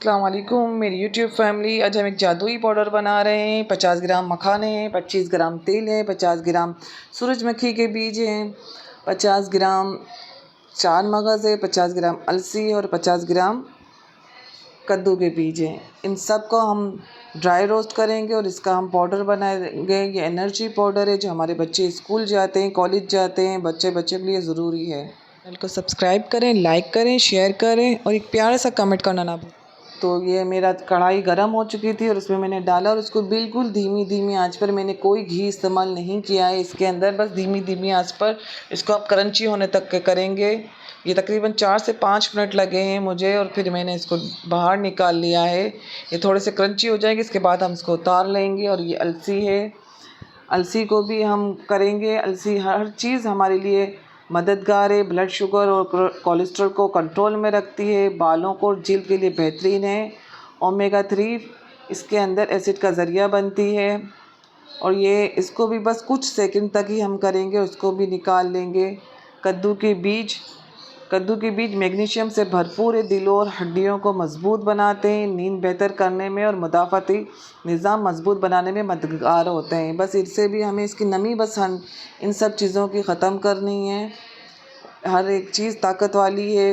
अस्सलाम वालेकुम मेरी यूट्यूब फैमिली। आज हम एक जादुई पाउडर बना रहे हैं। 50 ग्राम मखाने हैं, 25 ग्राम तेल है, 50 ग्राम सूरजमुखी के बीज हैं, 50 ग्राम चार मगज़ है, 50 ग्राम अलसी और 50 ग्राम कद्दू के बीज हैं। इन सब को हम ड्राई रोस्ट करेंगे और इसका हम पाउडर बनाएंगे। ये एनर्जी पाउडर है जो हमारे बच्चे स्कूल जाते हैं, कॉलेज जाते हैं, बच्चे के लिए ज़रूरी है। चैनल को सब्सक्राइब करें, लाइक करें, शेयर करें और एक प्यारा सा कमेंट करना ना भूलें। तो ये मेरा कढ़ाई गर्म हो चुकी थी और उसमें मैंने डाला और उसको बिल्कुल धीमी आंच पर, मैंने कोई घी इस्तेमाल नहीं किया है इसके अंदर, बस धीमी आंच पर इसको आप क्रंची होने तक के करेंगे। ये तकरीबन 4 से 5 मिनट लगे हैं मुझे और फिर मैंने इसको बाहर निकाल लिया है। ये थोड़े से क्रंची हो जाएंगे, इसके बाद हम इसको उतार लेंगे। और ये अलसी है, अलसी को भी हम करेंगे। अलसी हर चीज़ हमारे लिए मददगार है, ब्लड शुगर और कोलेस्ट्रॉल को कंट्रोल में रखती है, बालों को और जल्द के लिए बेहतरीन है। ओमेगा 3 इसके अंदर एसिड का ज़रिया बनती है। और ये इसको भी बस कुछ सेकंड तक ही हम करेंगे, उसको भी निकाल लेंगे। कद्दू के बीज मैग्नीशियम से भरपूर है, दिलों और हड्डियों को मजबूत बनाते हैं, नींद बेहतर करने में और मुदाफ़ाती निज़ाम मजबूत बनाने में मददगार होते हैं। बस इससे भी हमें इसकी नमी, बस हम इन सब चीज़ों की ख़त्म करनी है। हर एक चीज़ ताकत वाली है।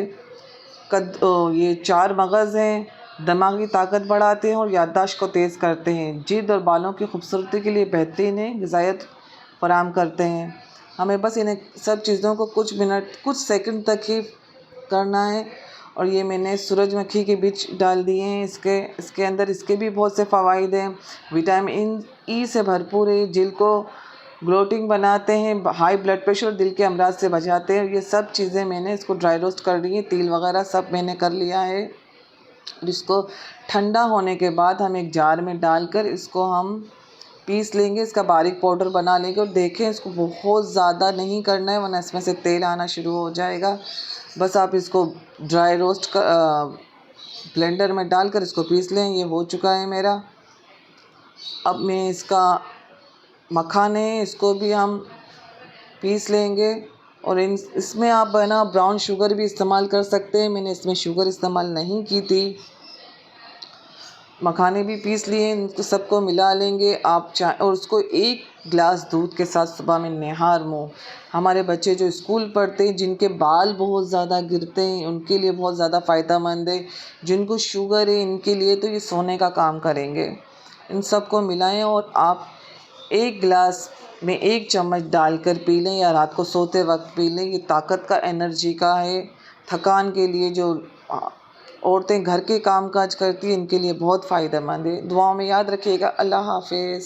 ये चार मगज़ हैं, दिमागी ताकत बढ़ाते हैं और याददाश्त को तेज़ करते हैं। जिल्द और बालों की खूबसूरती के लिए बेहतरीन है, ग़िज़ायत फराहम करते हैं। हमें बस इन सब चीज़ों को कुछ सेकंड तक ही करना है। और ये मैंने सूरजमुखी के बीज डाल दिए हैं इसके अंदर। इसके भी बहुत से फ़वाइद हैं। विटामिन ई से भरपूर है, जिल्द को ग्लोटिंग बनाते हैं, हाई ब्लड प्रेशर और दिल के अमराज से बचाते हैं। ये सब चीज़ें मैंने इसको ड्राई रोस्ट कर ली है, तेल वगैरह सब मैंने कर लिया है। इसको ठंडा होने के बाद हम एक जार में डालकर इसको हम पीस लेंगे, इसका बारीक पाउडर बना लेंगे। और देखें, इसको बहुत ज़्यादा नहीं करना है वरना इसमें से तेल आना शुरू हो जाएगा। बस आप इसको ड्राई रोस्ट कर ब्लेंडर में डालकर इसको पीस लें। ये हो चुका है मेरा। अब मैं इसका मखाने, इसको भी हम पीस लेंगे। और इसमें आप है ना ब्राउन शुगर भी इस्तेमाल कर सकते हैं, मैंने इसमें शुगर इस्तेमाल नहीं की थी। मखाने भी पीस लिए, इनको सबको मिला लेंगे आप चाहे। और उसको 1 गिलास दूध के साथ सुबह में निहार मुँह। हमारे बच्चे जो स्कूल पढ़ते हैं, जिनके बाल बहुत ज़्यादा गिरते हैं, उनके लिए बहुत ज़्यादा फ़ायदेमंद है। जिनको शुगर है, इनके लिए तो ये सोने का काम करेंगे। इन सबको मिलाएं और आप 1 गिलास में 1 चम्मच डालकर पी लें या रात को सोते वक्त पी लें। ये ताकत का, एनर्जी का है। थकान के लिए जो औरतें घर के काम काज करती हैं, इनके लिए बहुत फ़ायदेमंद है। दुआओं में याद रखिएगा। अल्लाह हाफ़िज़।